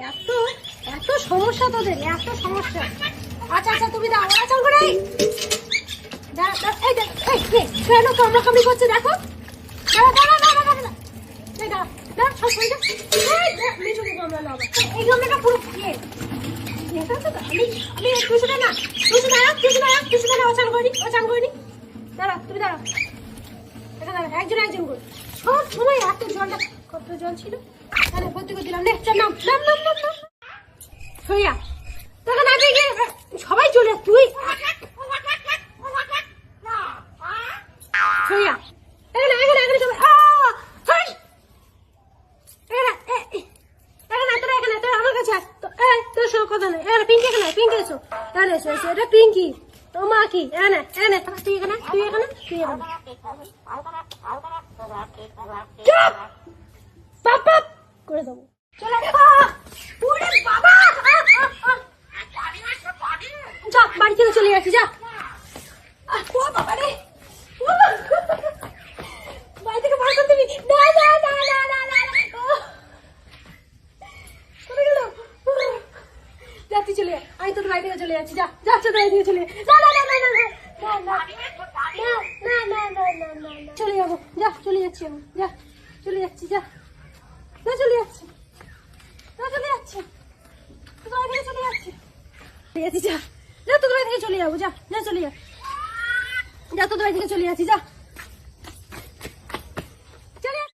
এত এত সমস্যা তোদের, এত সমস্যা। আচ্ছা আচ্ছা তুমি দাও, আচ্ছা করে কেন কামড়াকামড়ি করছে দেখো। এই গামলাটা পুরো খেয়ে একজন একজন করে সব সময় এত জলটা, কত জল ছিল ভর্তি করে দিলাম। নাম নাম নাম নাম নাম সইয়া তোকে না দিয়ে সবাই চলে তুই সইয়া এখানে এখানে এখানে সবাই কথা নেই। পিঙ্কি এখানে, পিঙ্কি এসো, এখানে এসো এসো, এটা পিঙ্কি তো মা কি এনে এনে তুই এখানে তুই এখানে তুই এখানে পাপ পাপ করে দেবো। চলে বাবা যা বাড়ি থেকে চলে যাচ্ছি, যা বাবা রে বাড়ি থেকে বার করে দিবি। না না না না না না চলে গেল, যাচ্ছি চলে যা, আমি তোর বাড়ি থেকে চলে যাচ্ছি, যা যাচ্ছে তোর বাড়ি থেকে চলে না না না না না না চলে যাবো, যা চলে যাচ্ছি আমি, যা চলে যাচ্ছি, যা না চলে যাচ্ছি, না চলে যাচ্ছি তোর বাড়ি থেকে চলে যাচ্ছি, যা যা তোর বাড়ি থেকে চলে যাবো, যা যা চলে যা, যা তোর বাড়ি থেকে চলে যাচ্ছি, যা।